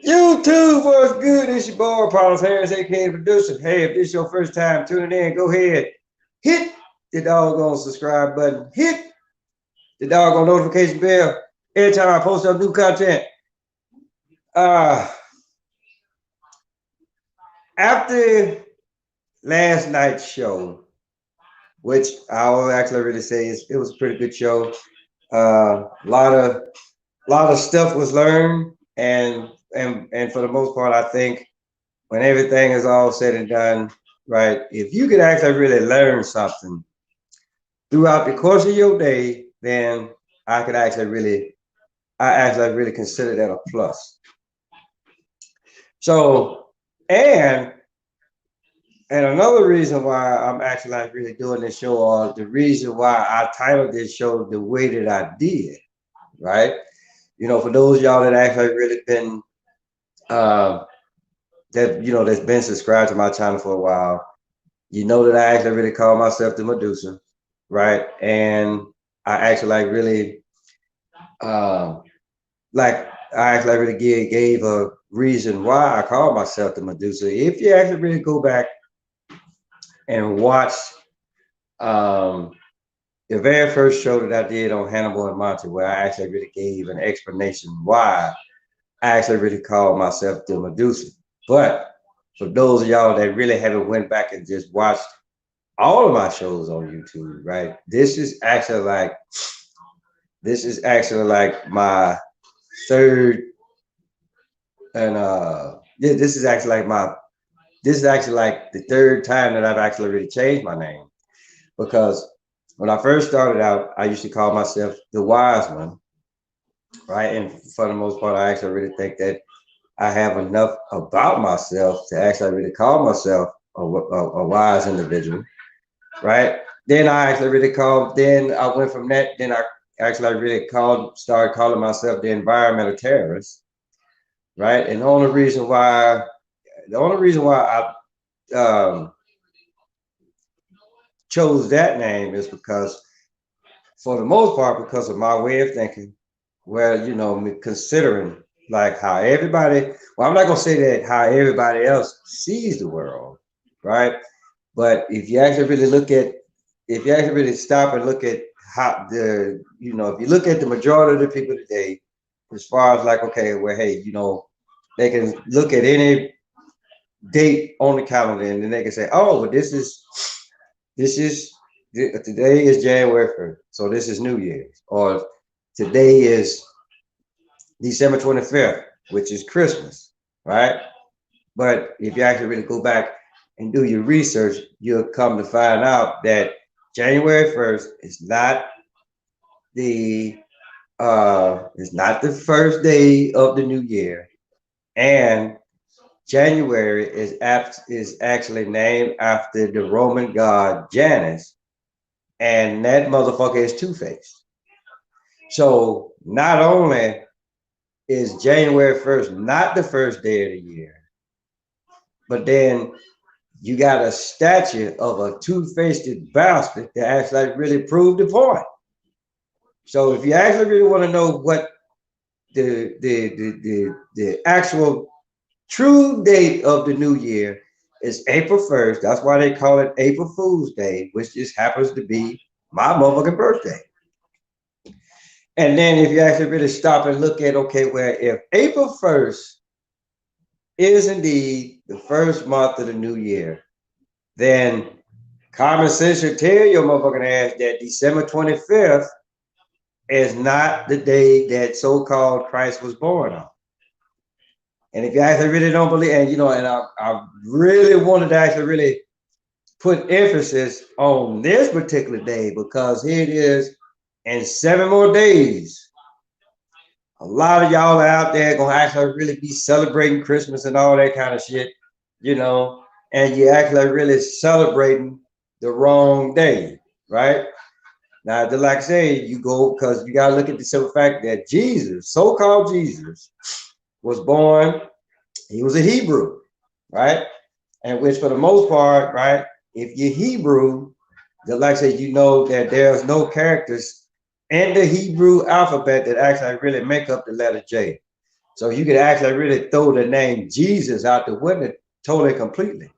YouTube, what's good? It's your boy, Appollos Harris, A.K.A. Medusa. Hey, if this is your first time tuning in, go ahead, hit the doggone subscribe button, hit the doggone notification bell every time I post up new content. Uh, After last night's show, which I will actually really say it was a pretty good show. A lot of stuff was learned, and for the most part, I think when everything is all said and done, right? If you could actually really learn something throughout the course of your day, then I actually really consider that a plus. So, and and another reason why I'm actually like really doing this show, or the reason why I titled this show the way that I did, right? For those of y'all that actually really been uh, that's been subscribed to my channel for a while, you know that I actually really call myself the Medusa, right? And I actually like really uh, like I actually really gave a reason why I call myself the Medusa. If you actually really go back and watch um, the very first show that I did on Hannibal and Monty, where I actually really gave an explanation why I actually really called myself the Medusa. But for those of y'all that really haven't went back and just watched all of my shows on YouTube, right? This is actually like my third and yeah, this is actually like the third time that I've actually really changed my name, because when I first started out, I used to call myself the Wise One, right? And for the most part, I actually really think that I have enough about myself to actually really call myself a wise individual, right? Then I actually really called. Then I went from that. Then I actually really started calling myself the environmental terrorist, right? And the only reason why I chose that name is because, for the most part, because of my way of thinking, where me considering like how everybody. Well, I'm not gonna say that how everybody else sees the world, right? But if you actually really stop and look at how if you look at the majority of the people today, as far as like, okay, well, hey, they can look at any date on the calendar and then they can say, oh, well, this is today is January 1st, so this is New Year's, or today is December 25th, which is Christmas, right? But if you actually really go back and do your research, you'll come to find out that January 1st the is not the first day of the new year, and January is actually named after the Roman god Janus, and that motherfucker is two-faced. So not only is January 1st not the first day of the year, but then you got a statue of a two-faced bastard that actually really proved the point. So if you actually really want to know what the actual true date of the new year is, April 1st. That's why they call it April Fool's Day, which just happens to be my motherfucking birthday. And then if you actually really stop and look at, okay, where if April 1st is indeed the first month of the new year, then common sense should tell your motherfucking ass that December 25th is not the day that so-called Christ was born on. And if you actually really don't believe, and I really wanted to actually really put emphasis on this particular day, because here it is, in 7 more days, a lot of y'all out there gonna actually really be celebrating Christmas and all that kind of shit, and you're actually really celebrating the wrong day, right? Now, like I say, you go, because you gotta look at the simple fact that Jesus, so-called Jesus, was born. He was a Hebrew, right? And which, for the most part, right, if you're Hebrew, like I say, you know that there's no characters in the Hebrew alphabet that actually really make up the letter J. So you could actually really throw the name Jesus out the window totally completely.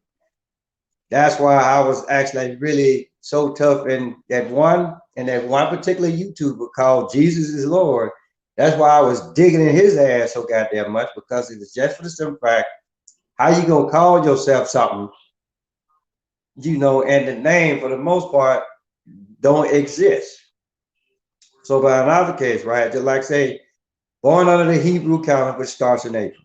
That's why I was actually really so tough in that one particular YouTuber called Jesus is Lord. That's why I was digging in his ass so goddamn much, because it was just for the simple fact, how you gonna call yourself something, and the name for the most part don't exist. So by another case, right, just like say, born under the Hebrew calendar, which starts in April,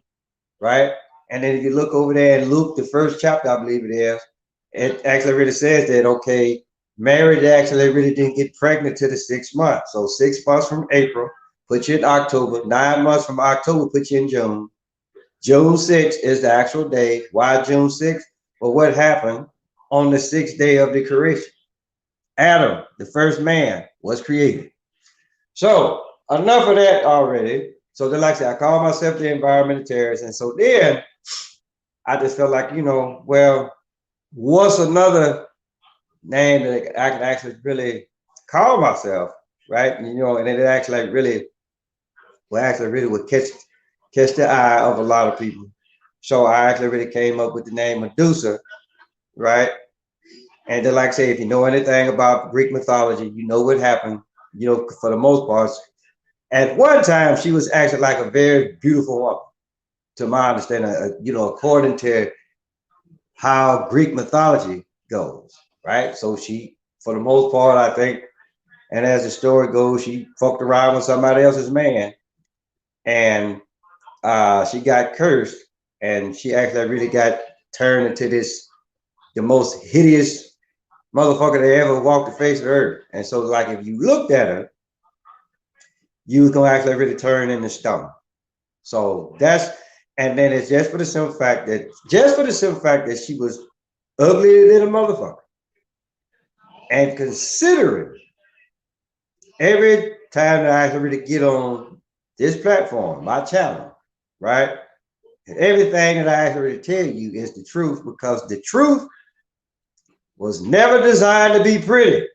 right? And then if you look over there in Luke, the first chapter, I believe it is, it actually really says that, okay, Mary actually really didn't get pregnant to the 6 months. So 6 months from April put you in October, 9 months from October put you in June. June 6th is the actual day. Why June 6th? Well, what happened on the sixth day of the creation? Adam, the first man, was created. So enough of that already. So then, like I said, I call myself the environmentalist. And so then I just felt like, well, what's another name that I can actually really call myself, right? And it actually really would catch the eye of a lot of people. So I actually really came up with the name Medusa, right? And then, like I say, if you know anything about Greek mythology, you know what happened. For the most part, at one time she was actually like a very beautiful woman, to my understanding. According to how Greek mythology goes, right? So she, for the most part, I think, and as the story goes, she fucked around with somebody else's man, and she got cursed, and she actually really got turned into the most hideous motherfucker that ever walked the face of the earth. And so, like, if you looked at her, you was gonna actually really turn into stone. So and then it's just for the simple fact that she was uglier than a motherfucker. And considering every time that I actually really get on this platform, my channel, right? And everything that I actually tell you is the truth, because the truth was never designed to be pretty.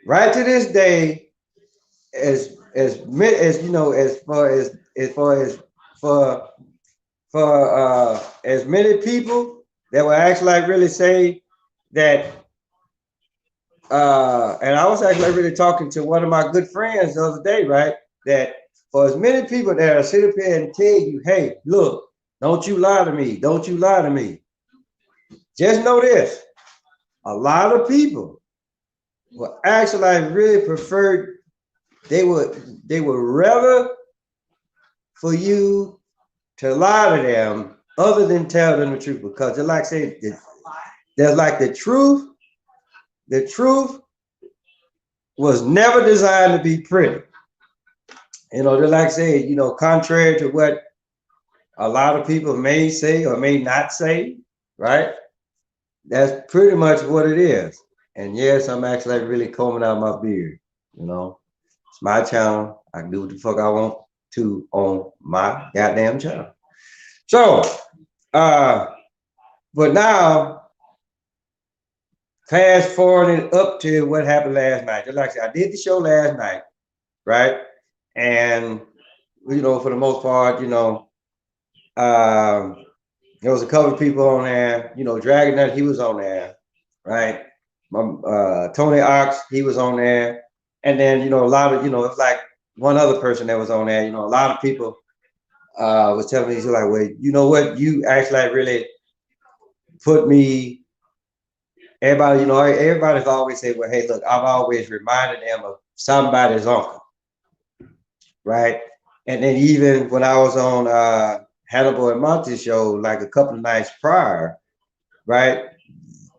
Right to this day, for as many people that will actually like really say that, and I was actually really talking to one of my good friends the other day, right? That for as many people that are sit up here and tell you, hey, look, don't you lie to me, don't you lie to me. Just know this: a lot of people will actually like really prefer, they would rather for you to lie to them other than tell them the truth, because they're like saying, there's like the truth was never designed to be pretty. They're like saying, contrary to what a lot of people may say or may not say, right? That's pretty much what it is. And yes, I'm actually like really combing out my beard. It's my channel. I can do what the fuck I want to on my goddamn channel. So, but now, fast forwarding up to what happened last night. Just like I said, I did the show last night, right? And for the most part, there was a couple of people on there. Dragon Nut, he was on there, right? Tony Ox, he was on there, and then a lot of it's like one other person that was on there. A lot of people was telling me, he's like, well, you know what, you actually like really put me. Everybody's always say, well, hey, look, I've always reminded them of somebody's uncle, right? And then even when I was on Hannibal and Monty's show, like a couple of nights prior, right?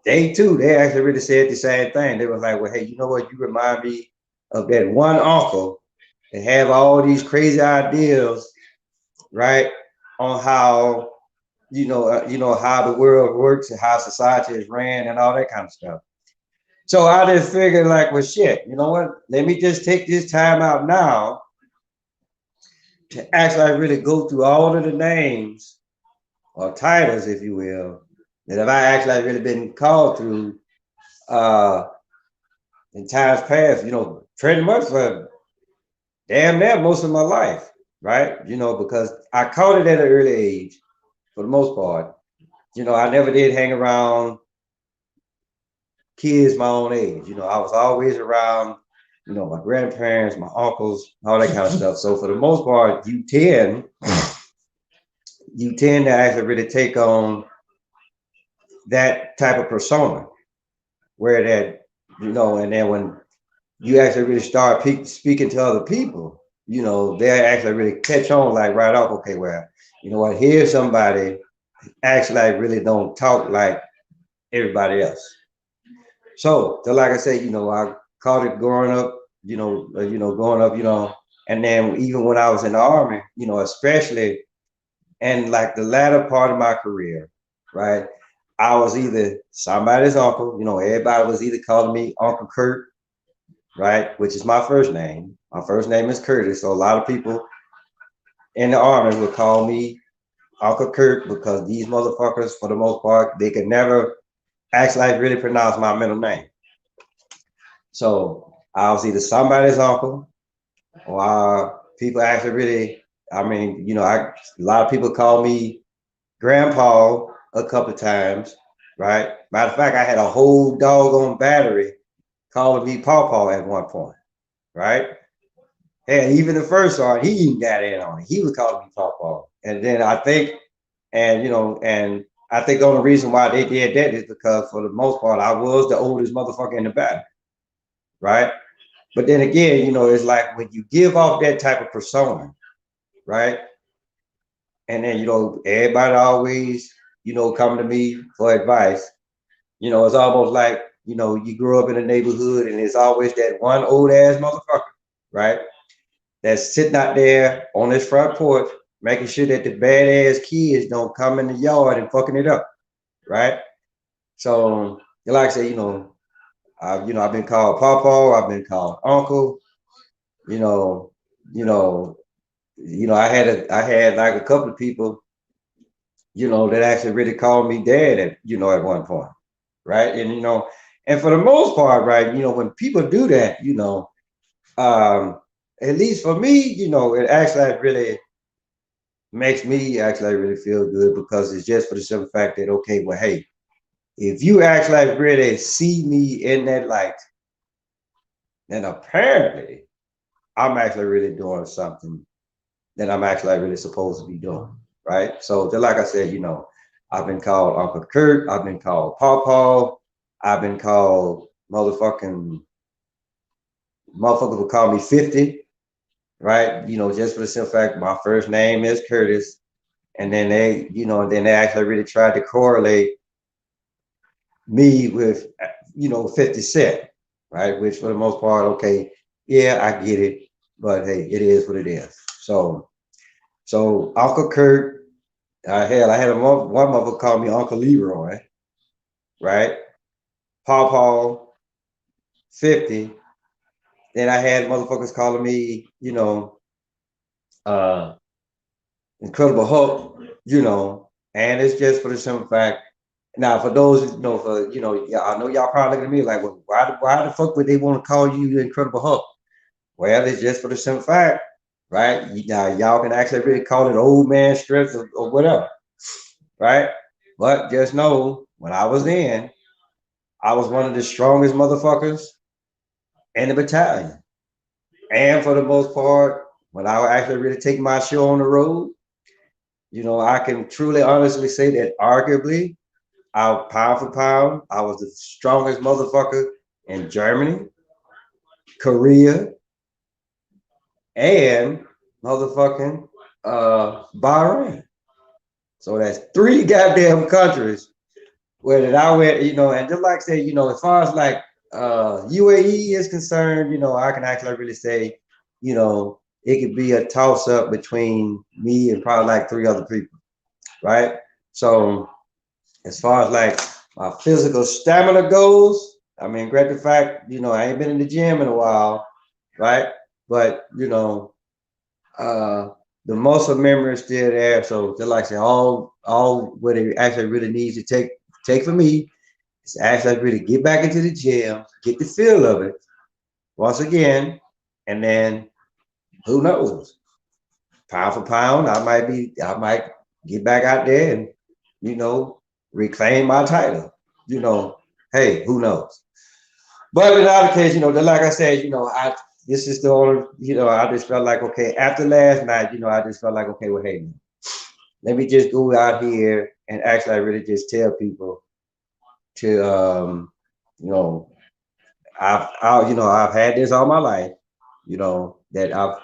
They actually really said the same thing. They was like, well, hey, you know what? You remind me of that one uncle that have all these crazy ideas, right? On how, how the world works and how society is ran and all that kind of stuff. So I just figured like, well, shit, you know what? Let me just take this time out now to actually really go through all of the names or titles, if you will, that have I actually really been called through in times past, pretty much for damn near most of my life. right? Because I caught it at an early age for the most part. I never did hang around kids my own age. I was always around, my grandparents, my uncles, all that kind of stuff. So for the most part, you tend to actually really take on that type of persona where and then when you actually really start speaking to other people, they actually really catch on like right off. Okay, well, you know what? Here's somebody actually like really don't talk like everybody else. So, like I said, I caught it growing up, growing up, and then even when I was in the army, especially and like the latter part of my career, right? I was either somebody's uncle, everybody was either calling me Uncle Kurt, right? Which is my first name. My first name is Curtis. So a lot of people in the army would call me Uncle Kurt because these motherfuckers, for the most part, they could never actually really pronounce my middle name. So I was either somebody's uncle or people actually really, I mean, a lot of people call me grandpa a couple of times, right? Matter of fact, I had a whole doggone battery calling me pawpaw at one point, right? And even the first sergeant, he even got in on it. He was calling me pawpaw. And then I think, and I think the only reason why they did that is because for the most part, I was the oldest motherfucker in the battle, right? But then again, it's like when you give off that type of persona, right? And then, everybody always, come to me for advice. It's almost like, you grew up in a neighborhood and it's always that one old ass motherfucker, right? That's sitting out there on his front porch, making sure that the badass kids don't come in the yard and fucking it up, right? So, like I said, I've been called Papa, I've been called Uncle, you know, you know, I had like a couple of people, that actually really called me dad at one point, right? And and for the most part, right, when people do that, um, at least for me, it actually really makes me actually really feel good because it's just for the simple fact that okay, well, hey, if you actually really see me in that light, then apparently I'm actually really doing something that I'm actually really supposed to be doing, right? So just like I said, I've been called Uncle Kurt, I've been called Paw, I've been called motherfucker would call me 50, right? Just for the simple fact my first name is Curtis. And then they actually really tried to correlate me with 50 Cent, right? Which for the most part, okay, yeah, I get it, but hey, it is what it is. So Uncle Kurt, I had one mother call me Uncle Leroy, right? Paw 50. Then I had motherfuckers calling me, uh Incredible Hulk, and it's just for the simple fact. Now, for those, yeah, I know y'all probably looking at me like, well, why the fuck would they want to call you the Incredible Hulk? Well, it's just for the simple fact, right? Now, y'all can actually really call it old man strength or whatever, right? But just know, when I was in, I was one of the strongest motherfuckers in the battalion. And for the most part, when I would actually really take my show on the road, I can truly honestly say that arguably, pound for pound, I was the strongest motherfucker in Germany, Korea, and motherfucking Bahrain. So that's three goddamn countries where that I went, and just like I say, as far as like UAE is concerned, I can actually really say, it could be a toss up between me and probably like three other people, right? So as far as like my physical stamina goes, I mean, great the fact, I ain't been in the gym in a while, right? But uh, the muscle memory is still there. So just like I say, all what it actually really needs to take for me is actually really get back into the gym, get the feel of it once again, and then who knows? pound for pound, I might get back out there and, you know, reclaim my title. You know, hey, who knows? But in other case, like I said, this is the only, I just felt like, okay, after last night, I just felt like, okay, well, hey, let me just go out here and actually I really just tell people to, you know, I've had this all my life, that I've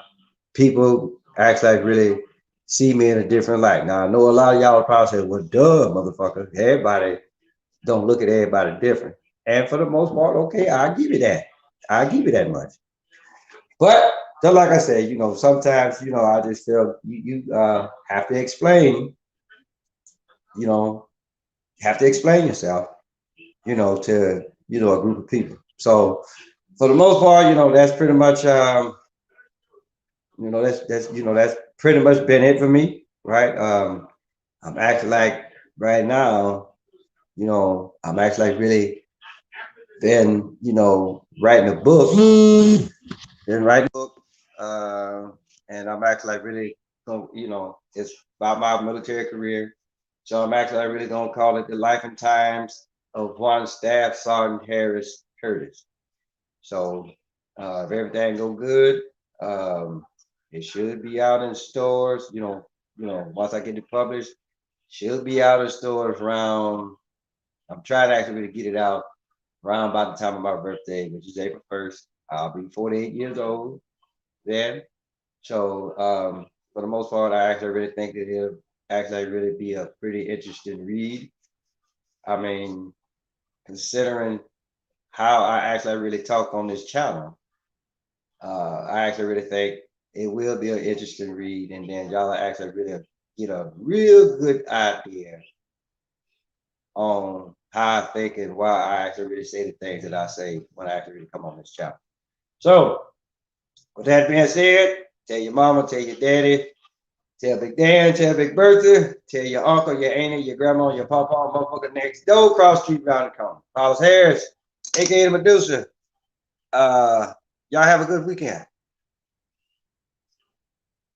people actually like really see me in a different light. Now I know a lot of y'all probably say, well, duh, motherfucker, everybody don't look at everybody different. And for the most part, okay, I give you that. I give you that much. But just like I said, sometimes, I just feel you have to explain, you know, have to explain yourself, to, a group of people. So for the most part, that's pretty much, that's pretty much been it for me, right? I'm actually like right now, I'm actually like really been, writing a book, been writing a book, uh, and I'm actually like really, it's about my military career. So I'm actually like really gonna call it the life and times of one Staff Sergeant Harris Curtis. So if everything go good, um, it should be out in stores. Once I get it published, should be out in stores around. I'm trying to actually really get it out around by the time of my birthday, which is April 1st. I'll be 48 years old then. So for the most part, I actually really think that it'll actually really be a pretty interesting read. I mean, considering how I actually really talk on this channel, I actually really think it will be an interesting read, and then y'all actually really get a real good idea on how I think and why I actually really say the things that I say when I actually really come on this channel. So, with that being said, tell your mama, tell your daddy, tell Big Dan, tell Big Bertha, tell your uncle, your auntie, your grandma, your papa, motherfucker next door, cross street, round the corner. Paulus Harris, A.K.A. Medusa. Y'all have a good weekend.